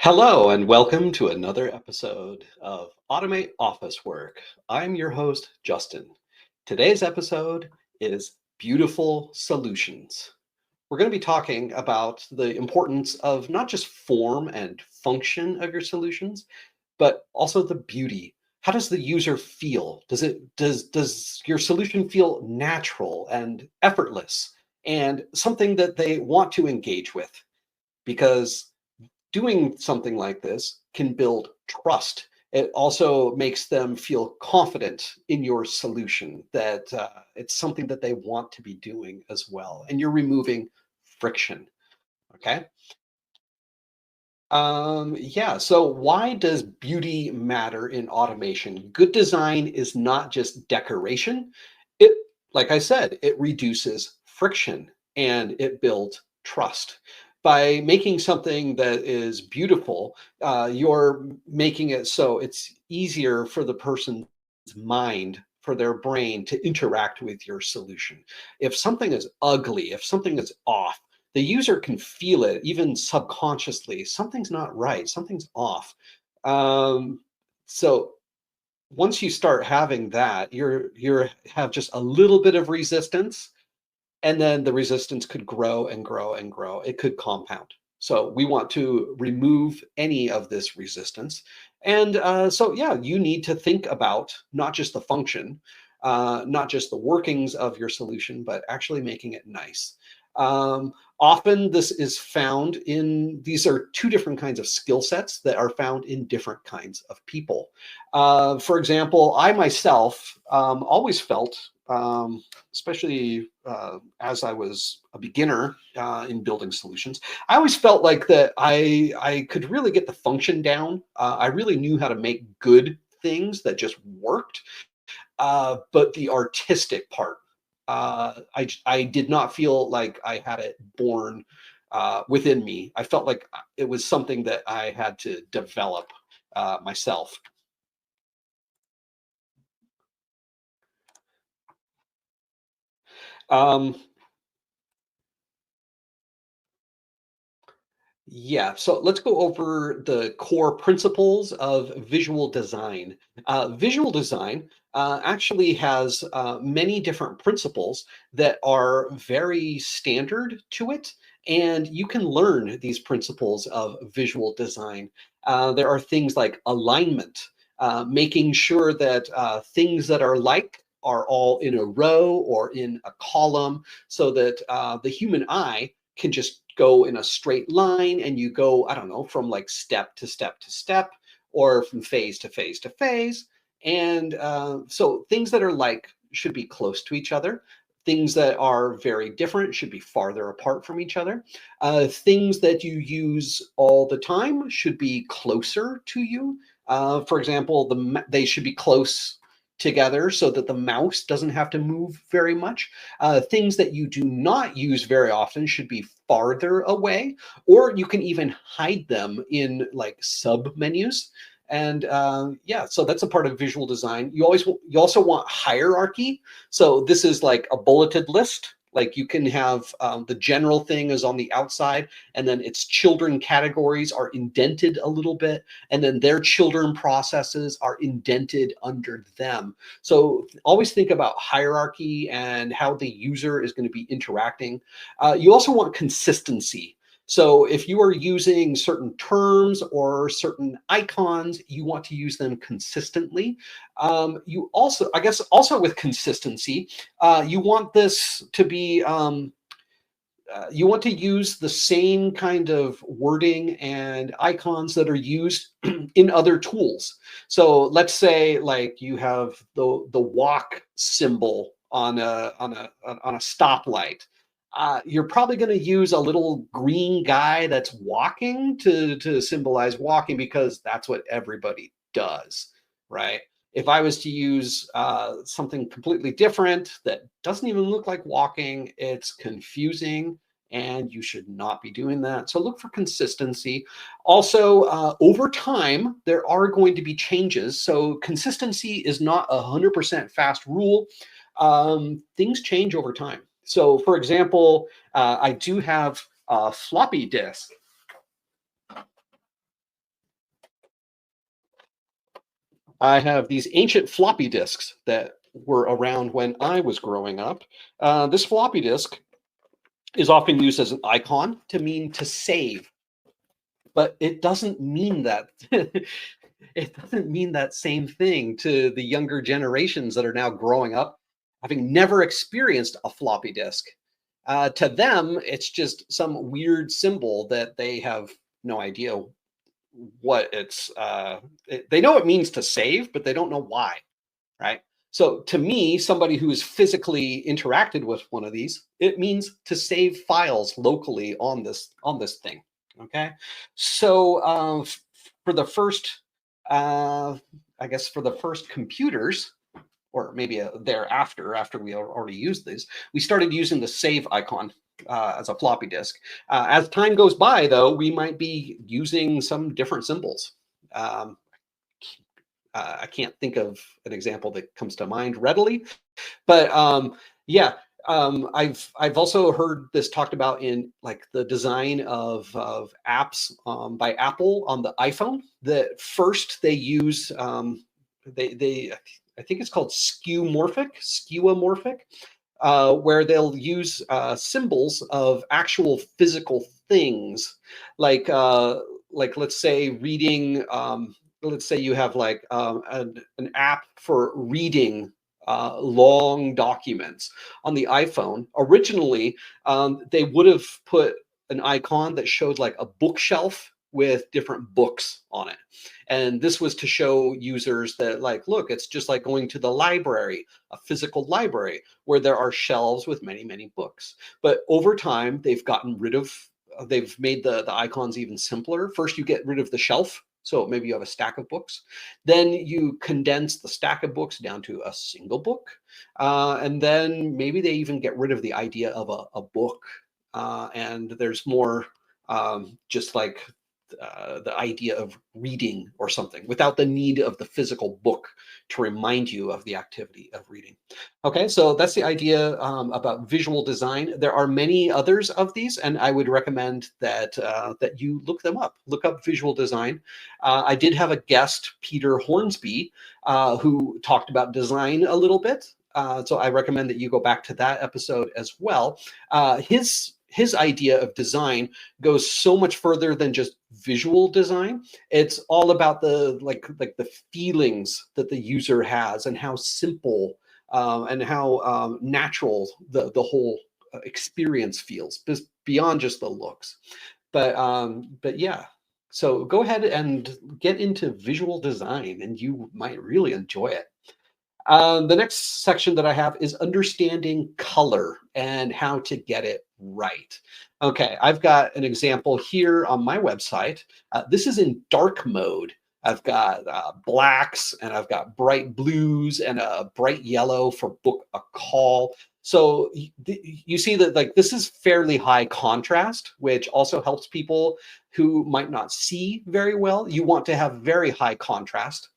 Hello, and welcome to another episode of Automate Office Work. I'm your host, Justin. Today's episode is Beautiful Solutions. We're going to be talking about the importance of not just form and function of your solutions, but also the beauty. How does the user feel? Does your solution feel natural and effortless and something that they want to engage with? Because doing something like this can build trust. It also makes them feel confident in your solution that it's something that they want to be doing as well. And you're removing friction. Okay. Yeah. So why does beauty matter in automation? Good design is not just decoration. It, like I said, it reduces friction and it builds trust. By making something that is beautiful, you're making it so it's easier for the person's mind, for their brain to interact with your solution. If something is ugly, if something is off, the user can feel it even subconsciously. Something's not right, something's off. Um, so once you start having that, you're have just a little bit of resistance, and then the resistance could grow and grow and grow. It could compound. So we want to remove any of this resistance. And so, yeah, you need to think about not just the function, not just the workings of your solution, but actually making it nice. Often this is found in, these are two different kinds of skill sets that are found in different kinds of people. For example, I myself always felt, especially as I was a beginner in building solutions, I always felt like that I could really get the function down. I really knew how to make good things that just worked, but the artistic part, I did not feel like I had it born within me. I felt like it was something that I had to develop myself. Um, Yeah, so let's go over the core principles of visual design. Visual design actually has many different principles that are very standard to it, and you can learn these principles of visual design. There are things like alignment, making sure that things that are like are all in a row or in a column so that the human eye can just go in a straight line and you go, I don't know, from like step to step to step or from phase to phase to phase. And so things that are like should be close to each other. Things that are very different should be farther apart from each other. Things that you use all the time should be closer to you. For example, they should be close together so that the mouse doesn't have to move very much. Things that you do not use very often should be farther away, or you can even hide them in like sub menus. And yeah, so that's a part of visual design. You also want hierarchy. So this is like a bulleted list. Like you can have the general thing is on the outside, and then its children categories are indented a little bit, and then their children processes are indented under them. So always think about hierarchy and how the user is going to be interacting. You also want consistency. So if you are using certain terms or certain icons, you want to use them consistently. You also, I guess, also with consistency, you want this to be you want to use the same kind of wording and icons that are used in other tools. So let's say like you have the walk symbol on a stoplight. You're probably going to use a little green guy that's walking to symbolize walking because that's what everybody does, right? If I was to use something completely different that doesn't even look like walking, it's confusing and you should not be doing that. So look for consistency. Also, over time, there are going to be changes. So consistency is not 100% fast rule. Things change over time. So for example, I do have a floppy disk I have these ancient floppy disks that were around when I was growing up. This floppy disk is often used as an icon to mean to save, but it doesn't mean that. It doesn't mean that same thing to the younger generations that are now growing up, having never experienced a floppy disk. To them, it's just some weird symbol that they have no idea what it's. They know it means to save, but they don't know why, right? So to me, somebody who's physically interacted with one of these, it means to save files locally on this thing. Okay, so for the first, I guess for the first computers, or maybe thereafter, after we already used these, we started using the save icon as a floppy disk. As time goes by, though, we might be using some different symbols. Um, I can't think of an example that comes to mind readily, but yeah, I've also heard this talked about in like the design of apps by Apple on the iPhone. That first they use they I think it's called skeuomorphic, where they'll use symbols of actual physical things, like let's say reading. Let's say you have like an app for reading long documents on the iPhone. Originally, they would have put an icon that showed like a bookshelf with different books on it. And this was to show users that, like, look, it's just like going to the library, a physical library, where there are shelves with many, many books. But over time, they've gotten rid of, they've made the icons even simpler. First, you get rid of the shelf. So maybe you have a stack of books. Then you condense the stack of books down to a single book. And then maybe they even get rid of the idea of a book. And there's more just like the idea of reading or something without the need of the physical book to remind you of the activity of reading. Okay, so that's the idea about visual design. There are many others of these, and I would recommend that that you look them up. Look up visual design. I did have a guest, Peter Hornsby, who talked about design a little bit. So I recommend that you go back to that episode as well. His idea of design goes so much further than just visual design. It's all about the like the feelings that the user has and how simple and how natural the whole experience feels, beyond just the looks. But yeah. So go ahead and get into visual design, and you might really enjoy it. The next section that I have is understanding color and how to get it right. Okay, I've got an example here on my website. This is in dark mode. I've got blacks, and I've got bright blues and a bright yellow for book a call. So you see that like this is fairly high contrast, which also helps people who might not see very well. You want to have very high contrast.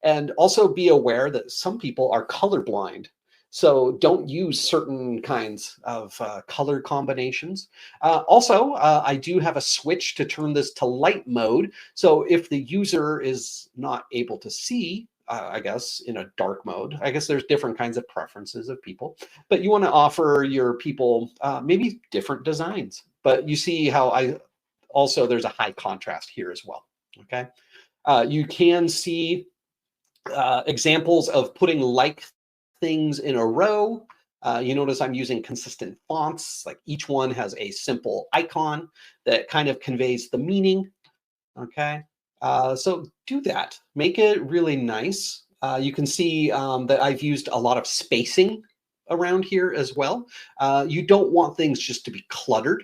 And also be aware that some people are colorblind. So don't use certain kinds of color combinations. I do have a switch to turn this to light mode. So if the user is not able to see, I guess, in a dark mode, I guess there's different kinds of preferences of people, but you want to offer your people maybe different designs. But you see how there's a high contrast here as well. Okay. You can see examples of putting like things in a row. You notice I'm using consistent fonts, like each one has a simple icon that kind of conveys the meaning. Okay, so do that. Make it really nice. You can see that I've used a lot of spacing around here as well. You don't want things just to be cluttered.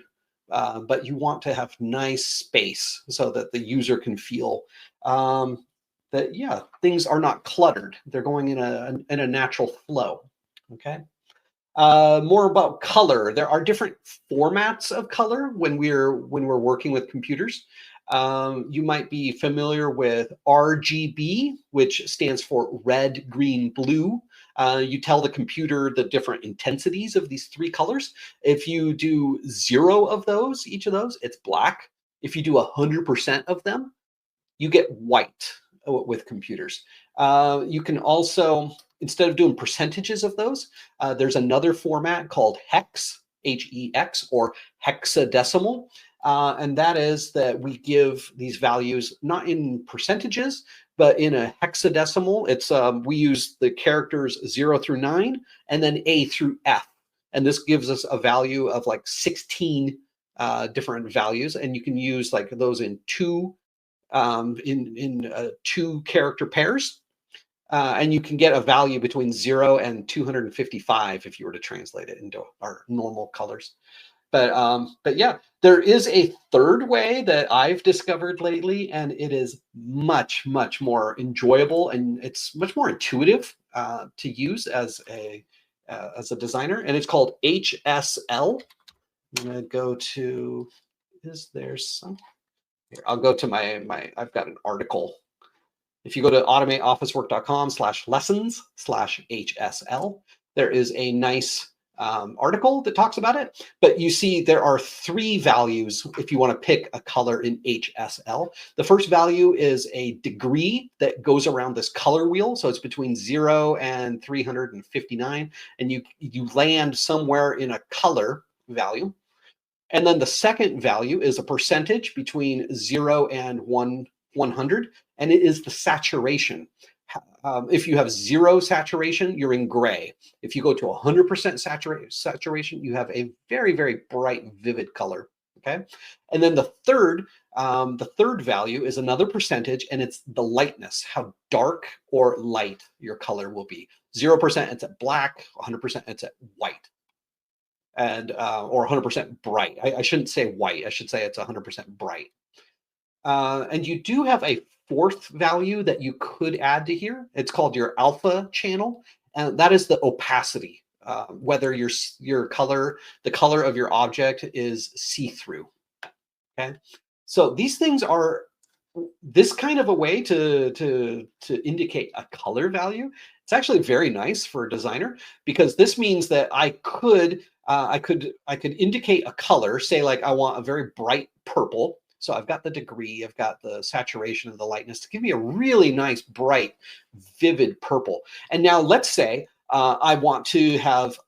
But you want to have nice space so that the user can feel that, yeah, things are not cluttered. They're going in a natural flow. Okay. More about color. There are different formats of color when we're working with computers. You might be familiar with RGB, which stands for red, green, blue. You tell the computer the different intensities of these three colors. If you do 0 of those, each of those, it's black. If you do 100% of them, you get white. with computers. You can also, instead of doing percentages of those, there's another format called hex, H-E-X, or hexadecimal. And that is that we give these values not in percentages, but in a hexadecimal. It's we use the characters 0 through 9 and then A through F. And this gives us a value of like 16 different values. And you can use like those in two two character pairs. And you can get a value between 0 and 255 if you were to translate it into our normal colors. But yeah, there is a third way that I've discovered lately, and it is much, much more enjoyable, and it's much more intuitive to use as a designer, and it's called HSL. I'm gonna go to, is there some? Here, I'll go to I've got an article. If you go to automateofficework.com/lessons/HSL, there is a nice article that talks about it. But you see there are 3 values if you want to pick a color in HSL. The first value is a degree that goes around this color wheel. So it's between 0 and 359. And you land somewhere in a color value. And then the second value is a percentage between 0 and 100, and it is the saturation. If you have 0 saturation, you're in gray. If you go to 100% saturation, you have a very, very bright, vivid color. Okay, and then the third value is another percentage, and it's the lightness, how dark or light your color will be. 0% it's at black, 100% it's at white. And or 100% bright. I shouldn't say white. I should say it's 100% bright. And you do have a fourth value that you could add to here. It's called your alpha channel, and that is the opacity. Whether your color, the color of your object is see-through. Okay, so these things are this kind of a way to indicate a color value. It's actually very nice for a designer, because this means that I could indicate a color, say like I want a very bright purple. So I've got the degree, I've got the saturation of the lightness to give me a really nice, bright, vivid purple. And now let's say I want to have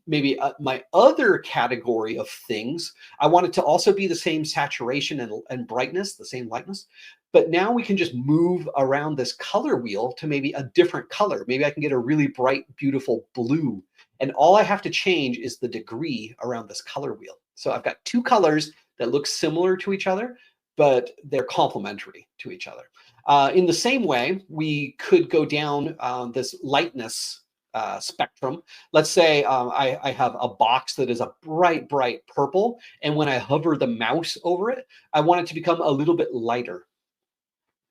maybe my other category of things. I want it to also be the same saturation and brightness, the same lightness. But now we can just move around this color wheel to maybe a different color. Maybe I can get a really bright, beautiful blue. And all I have to change is the degree around this color wheel. So I've got 2 colors that look similar to each other, but they're complementary to each other. In the same way, we could go down this lightness spectrum. Let's say I have a box that is a bright, bright purple, and when I hover the mouse over it, I want it to become a little bit lighter.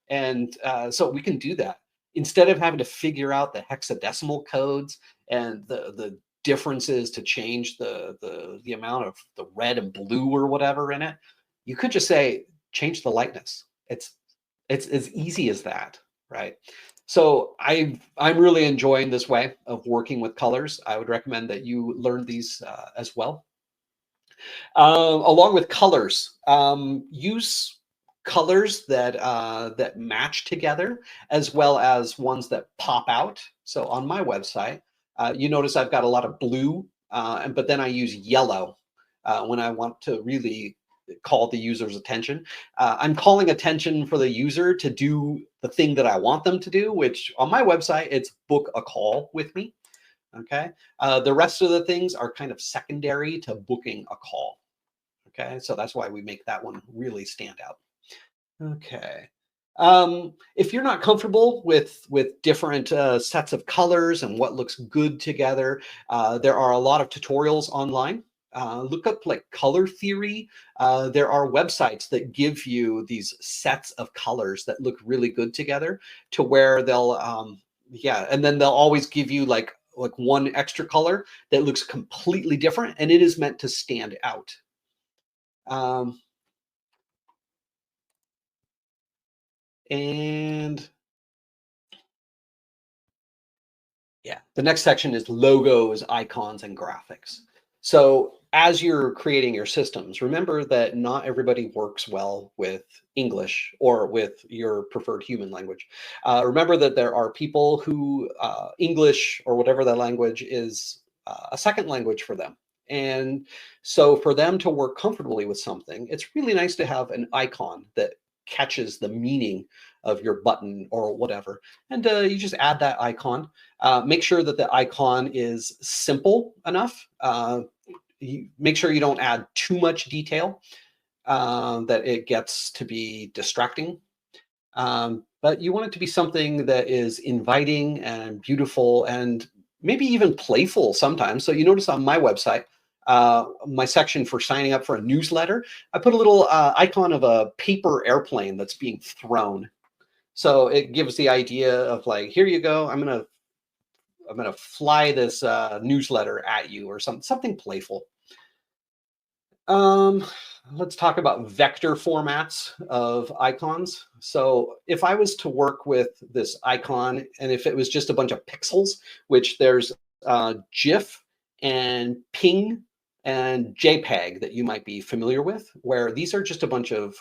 And so we can do that. Instead of having to figure out the hexadecimal codes and the differences to change the amount of the red and blue or whatever in it, you could just say, change the lightness. It's as easy as that, right? So I'm really enjoying this way of working with colors. I would recommend that you learn these as well. Along with colors, use colors that match together, as well as ones that pop out. So on my website, you notice I've got a lot of blue, but then I use yellow when I want to really call the user's attention. I'm calling attention for the user to do the thing that I want them to do, which on my website, it's book a call with me. Okay. The rest of the things are kind of secondary to booking a call. Okay. So that's why we make that one really stand out. Okay. If you're not comfortable with different sets of colors and what looks good together, there are a lot of tutorials online. Look up like color theory. There are websites that give you these sets of colors that look really good together, to where they'll yeah, and then they'll always give you like one extra color that looks completely different, and it is meant to stand out. And yeah, the next section is logos, icons, and graphics. So as you're creating your systems, remember that not everybody works well with English or with your preferred human language. Remember that there are people who English or whatever that language is a second language for them. And so for them to work comfortably with something, it's really nice to have an icon that catches the meaning of your button or whatever. And you just add that icon. Make sure that the icon is simple enough. You make sure you don't add too much detail that it gets to be distracting. But you want it to be something that is inviting and beautiful and maybe even playful sometimes. So you notice on my website, my section for signing up for a newsletter, I put a little icon of a paper airplane that's being thrown. So it gives the idea of like, here you go, I'm gonna fly this newsletter at you, or something playful. Um, let's talk about vector formats of icons. So if I was to work with this icon, and if it was just a bunch of pixels, which there's GIF and PNG and JPEG that you might be familiar with, where these are just a bunch of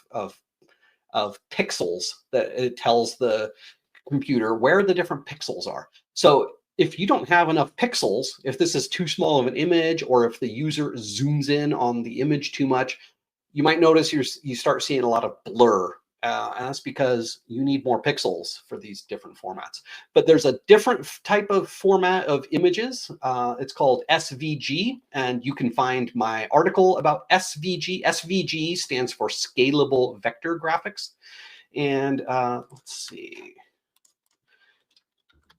pixels that it tells the computer where the different pixels are. So if you don't have enough pixels, if this is too small of an image, or if the user zooms in on the image too much, you might notice you start seeing a lot of blur. And that's because you need more pixels for these different formats. But there's a different type of format of images. It's called SVG, and you can find my article about SVG. SVG stands for Scalable Vector Graphics. And let's see.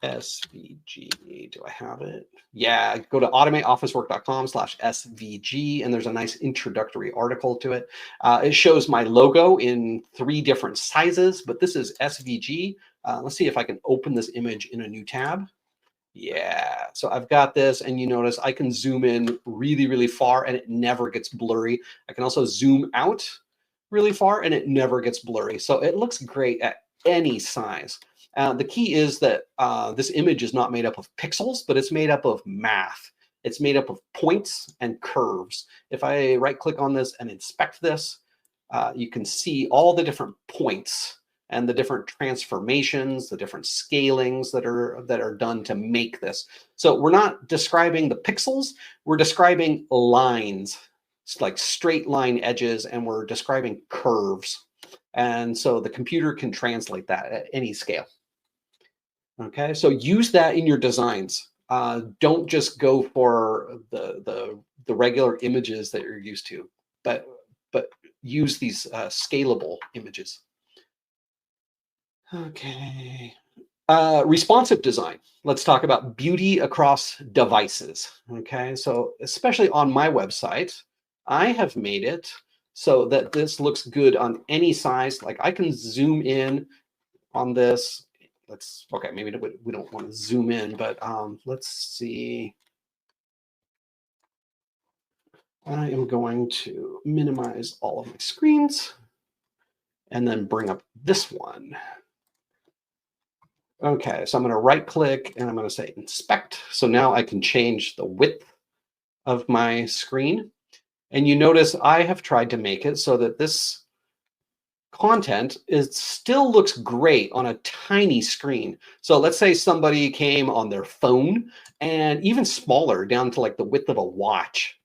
SVG, do I have it? Yeah, go to automateofficework.com/SVG, and there's a nice introductory article to it. It shows my logo in 3 different sizes, but this is SVG. Let's see if I can open this image in a new tab. Yeah, so I've got this, and you notice I can zoom in really, really far, and it never gets blurry. I can also zoom out really far, and it never gets blurry. So it looks great at any size. The key is that this image is not made up of pixels, but it's made up of math. It's made up of points and curves. If I right click on this and inspect this, you can see all the different points and the different transformations, the different scalings that are done to make this. So we're not describing the pixels, we're describing lines. It's like straight line edges, and we're describing curves. And so the computer can translate that at any scale. Okay, so use that in your designs. Don't just go for the regular images that you're used to, but use these scalable images. Okay. Responsive design. Let's talk about beauty across devices. Okay, so especially on my website, I have made it so that this looks good on any size. Like I can zoom in on this. Okay, maybe we don't want to zoom in, but let's see. I am going to minimize all of my screens and then bring up this one. Okay, so I'm going to right click and I'm going to say inspect. So now I can change the width of my screen. And you notice I have tried to make it so that this content still looks great on a tiny screen. So let's say somebody came on their phone, and even smaller, down to like the width of a watch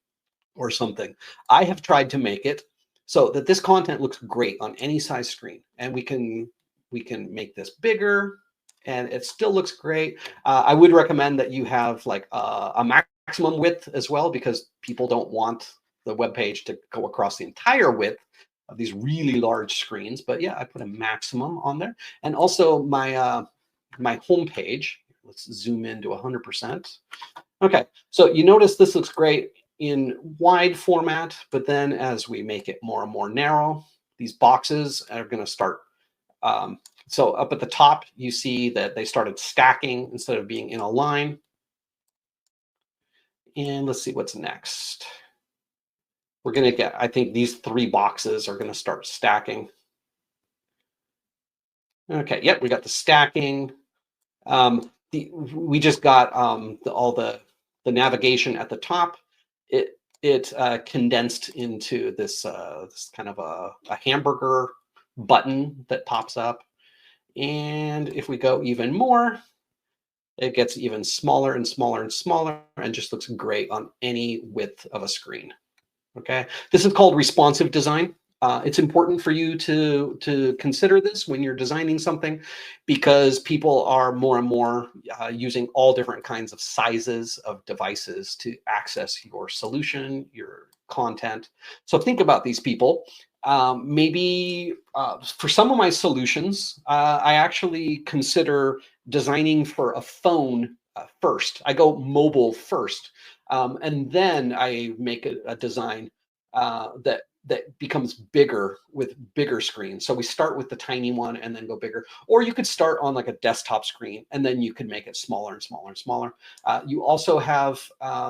or something. I have tried to make it so that this content looks great on any size screen, and we can make this bigger and it still looks great. I would recommend that you have like a maximum width as well, because people don't want the web page to go across the entire width of these really large screens. But yeah, I put a maximum on there. And also my my home page, let's zoom into 100%. Okay, so you notice this looks great in wide format, but then as we make it more and more narrow, these boxes are going to start. So up at the top, you see that they started stacking instead of being in a line. And let's see what's next. We're going to get, I think these 3 boxes are going to start stacking. Okay, yep, we got the stacking. We just got all the navigation at the top. it condensed into this kind of a hamburger button that pops up. And if we go even more, it gets even smaller and smaller and smaller and just looks great on any width of a screen. Okay, this is called responsive design. It's important for you to consider this when you're designing something, because people are more and more using all different kinds of sizes of devices to access your solution, your content. So think about these people. Maybe for some of my solutions, I actually consider designing for a phone first. I go mobile first, and then I make a design that becomes bigger with bigger screens. So we start with the tiny one and then go bigger. Or you could start on like a desktop screen and then you could make it smaller and smaller and smaller. You also have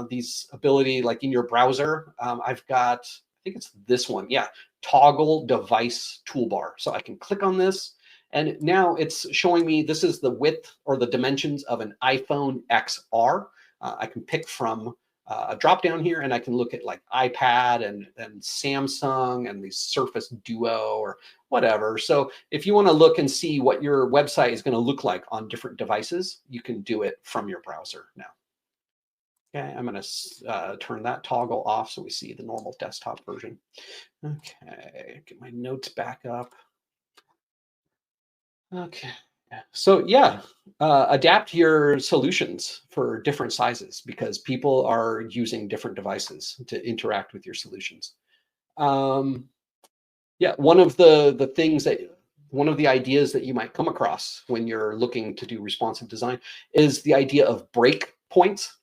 these ability, like in your browser. I've got, I think it's this one. Yeah, toggle device toolbar. So I can click on this. And now it's showing me this is the width or the dimensions of an iPhone XR. I can pick from a drop down here, and I can look at like iPad and Samsung and the Surface Duo or whatever. So if you want to look and see what your website is going to look like on different devices, you can do it from your browser now. Okay, I'm going to turn that toggle off so we see the normal desktop version. Okay, get my notes back up. Okay. So yeah, adapt your solutions for different sizes because people are using different devices to interact with your solutions. Um, yeah, one of the ideas that you might come across when you're looking to do responsive design is the idea of break points,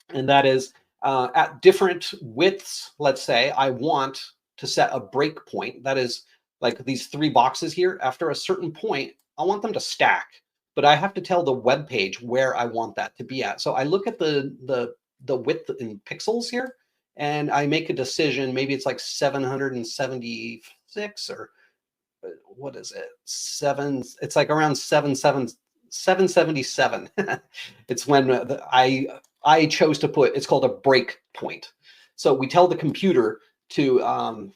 and that is at different widths. Let's say I want to set a break point. That is like these three boxes here. After a certain point, I want them to stack, but I have to tell the web page where I want that to be at. So I look at the width in pixels here, and I make a decision. Maybe it's like 776 or what is it? It's like around 777. It's when I chose to put. It's called a break point. So we tell the computer to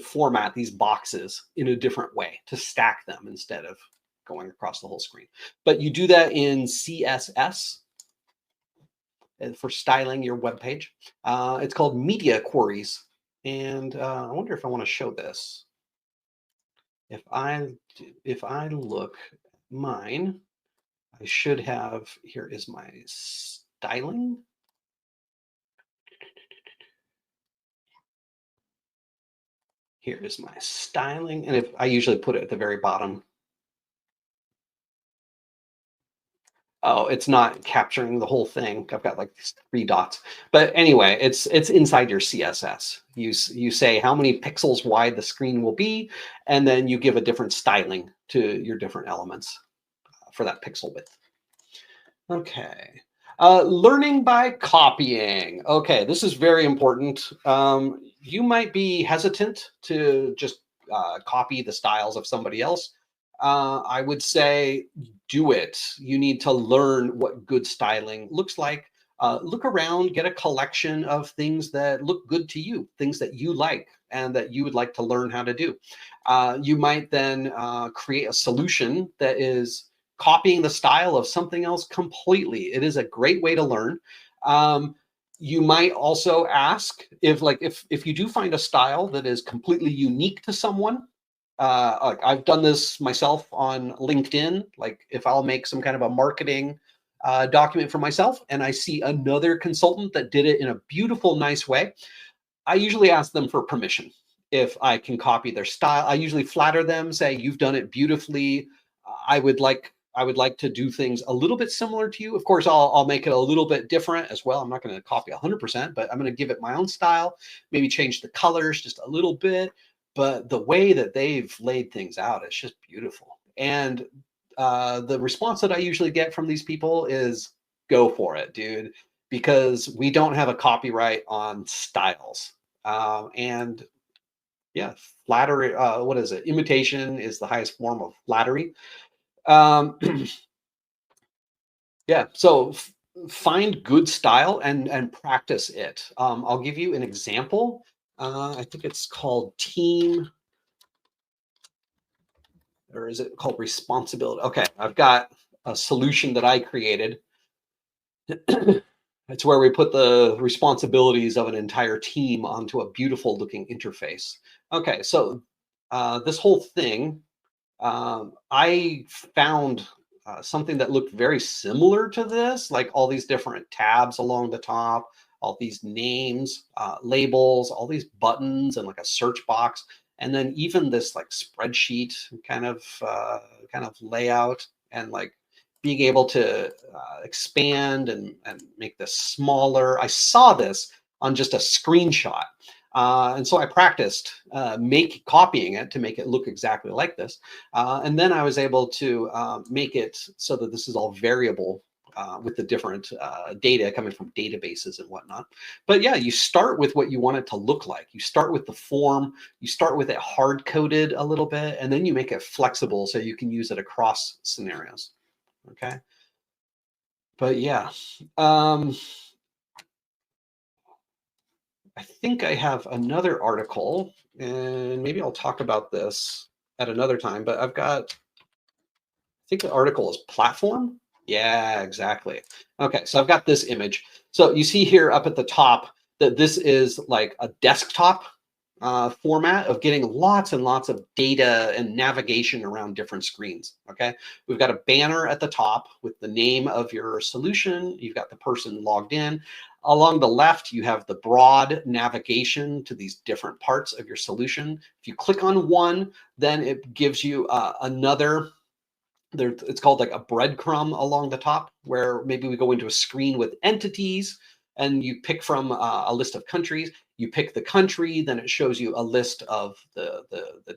format these boxes in a different way, to stack them instead of going across the whole screen. But you do that in CSS for styling your web page. It's called media queries, and I wonder if I want to show this. If I look at mine, I should have, here is my styling. Here is my styling. And if I usually put it at the very bottom. Oh, it's not capturing the whole thing. I've got like these three dots. But anyway, it's inside your CSS. You say how many pixels wide the screen will be, and then you give a different styling to your different elements for that pixel width. Okay. Learning by copying. Okay, this is very important. You might be hesitant to just copy the styles of somebody else. I would say do it. You need to learn what good styling looks like. Look around, get a collection of things that look good to you, things that you like and that you would like to learn how to do. You might then create a solution that is copying the style of something else completely. It is a great way to learn. You might also ask if you do find a style that is completely unique to someone. I've done this myself on LinkedIn. Like if I'll make some kind of a marketing document for myself and I see another consultant that did it in a beautiful, nice way, I usually ask them for permission if I can copy their style. I usually flatter them, say, "You've done it beautifully. I would like to do things a little bit similar to you. Of course, I'll make it a little bit different as well. I'm not going to copy 100%, but I'm going to give it my own style, maybe change the colors just a little bit. But the way that they've laid things out, it's just beautiful. And the response that I usually get from these people is go for it, dude, because we don't have a copyright on styles. And yeah, flattery, what is it? Imitation is the highest form of flattery. Um, yeah, so find good style and practice it. I'll give you an example. I think it's called team, or is it called responsibility? Okay, I've got a solution that I created. It's where we put the responsibilities of an entire team onto a beautiful looking interface. Okay, so this whole thing, I found something that looked very similar to this, like all these different tabs along the top, all these names, labels, all these buttons, and like a search box, and then even this like spreadsheet kind of layout, and like being able to expand and make this smaller. I saw this on just a screenshot. And so I practiced copying it to make it look exactly like this. And then I was able to make it so that this is all variable with the different data coming from databases and whatnot. But yeah, you start with what you want it to look like. You start with the form, you start with it hard coded a little bit, and then you make it flexible so you can use it across scenarios. Okay. But yeah, I think I have another article, and maybe I'll talk about this at another time, but I think the article is platform. Yeah, exactly. Okay, so I've got this image. So you see here up at the top that this is like a desktop format of getting lots and lots of data and navigation around different screens. Okay, we've got a banner at the top with the name of your solution. You've got the person logged in. Along the left, you have the broad navigation to these different parts of your solution. If you click on one, then it gives you another there. It's called like a breadcrumb along the top, where maybe we go into a screen with entities and you pick from a list of countries. You pick the country, then it shows you a list of the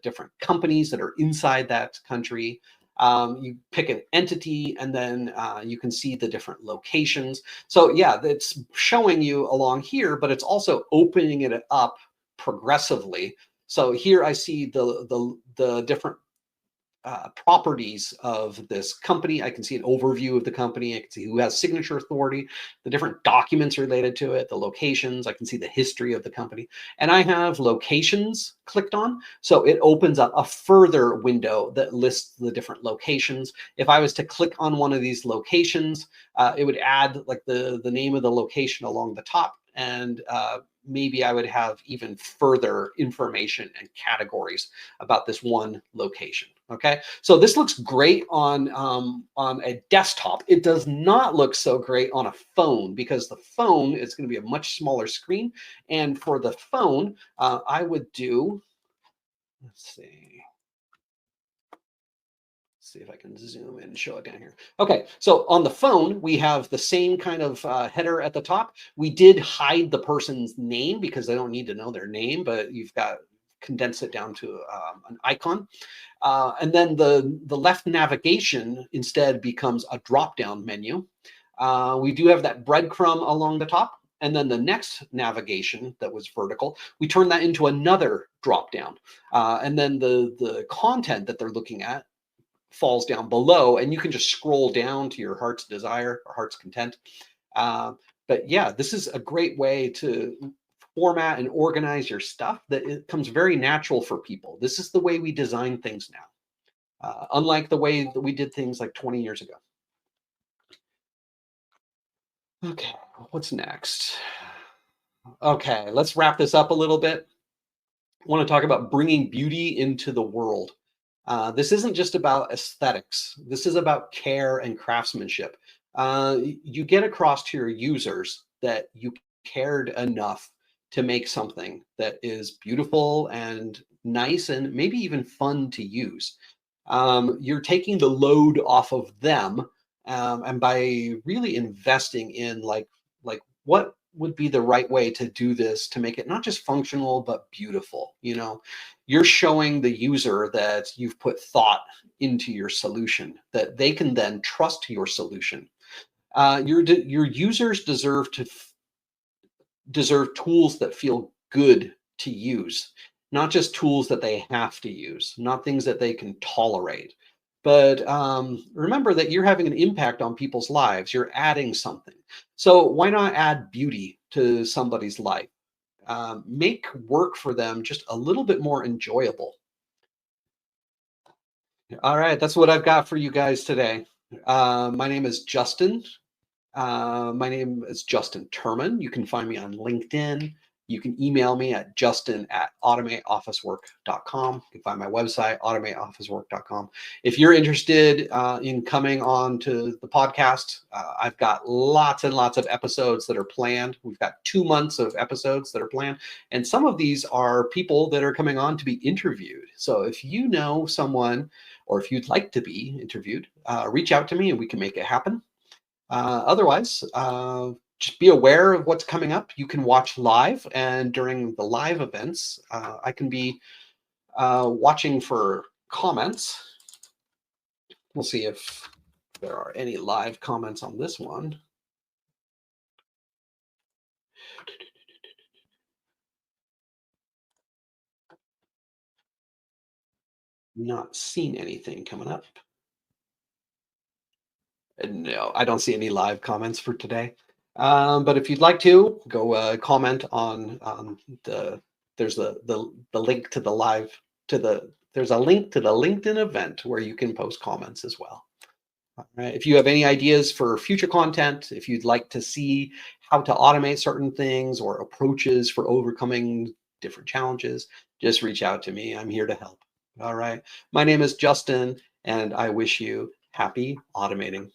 different companies that are inside that country. You pick an entity, and then you can see the different locations. So yeah, it's showing you along here, but it's also opening it up progressively. So here I see the different properties of this company. I can see an overview of the company. I can see who has signature authority, the different documents related to it, the locations. I can see the history of the company. And I have locations clicked on. So it opens up a further window that lists the different locations. If I was to click on one of these locations, it would add like the name of the location along the top. And maybe I would have even further information and categories about this one location. Okay, so this looks great on a desktop. It does not look so great on a phone, because the phone is going to be a much smaller screen. And for the phone, I would do, let's see if I can zoom in and show it down here. Okay, so on the phone, we have the same kind of header at the top. We did hide the person's name because I don't need to know their name, but you've got condense it down to an icon. And then the left navigation instead becomes a drop-down menu. We do have that breadcrumb along the top. And then the next navigation that was vertical, we turn that into another drop-down. And then the content that they're looking at falls down below, and you can just scroll down to your heart's desire or heart's content. But yeah, this is a great way to format and organize your stuff that it comes very natural for people. This is the way we design things now, unlike the way that we did things like 20 years ago. Okay, what's next? Okay, let's wrap this up a little bit. I want to talk about bringing beauty into the world. This isn't just about aesthetics. This is about care and craftsmanship. You get across to your users that you cared enough to make something that is beautiful and nice and maybe even fun to use. You're taking the load off of them, and by really investing in like what would be the right way to do this to make it not just functional but beautiful. You're showing the user that you've put thought into your solution, that they can then trust your solution. Your users deserve tools that feel good to use, not just tools that they have to use, not things that they can tolerate. But remember that you're having an impact on people's lives. You're adding something. So why not add beauty to somebody's life? Make work for them just a little bit more enjoyable. All right, that's what I've got for you guys today. My name is Justin. My name is Justin Turman. You can find me on LinkedIn. You can email me at justin@automateofficework.com. You can find my website, automateofficework.com. If you're interested in coming on to the podcast, I've got lots and lots of episodes that are planned. We've got 2 months of episodes that are planned. And some of these are people that are coming on to be interviewed. So if you know someone or if you'd like to be interviewed, reach out to me and we can make it happen. Otherwise, just be aware of what's coming up. You can watch live, and during the live events, I can be watching for comments. We'll see if there are any live comments on this one. Not seen anything coming up. No, I don't see any live comments for today. But if you'd like to, go comment on the there's the link to the live to the there's a link to the LinkedIn event where you can post comments as well. All right. If you have any ideas for future content, if you'd like to see how to automate certain things or approaches for overcoming different challenges, just reach out to me. I'm here to help. All right. My name is Justin, and I wish you happy automating.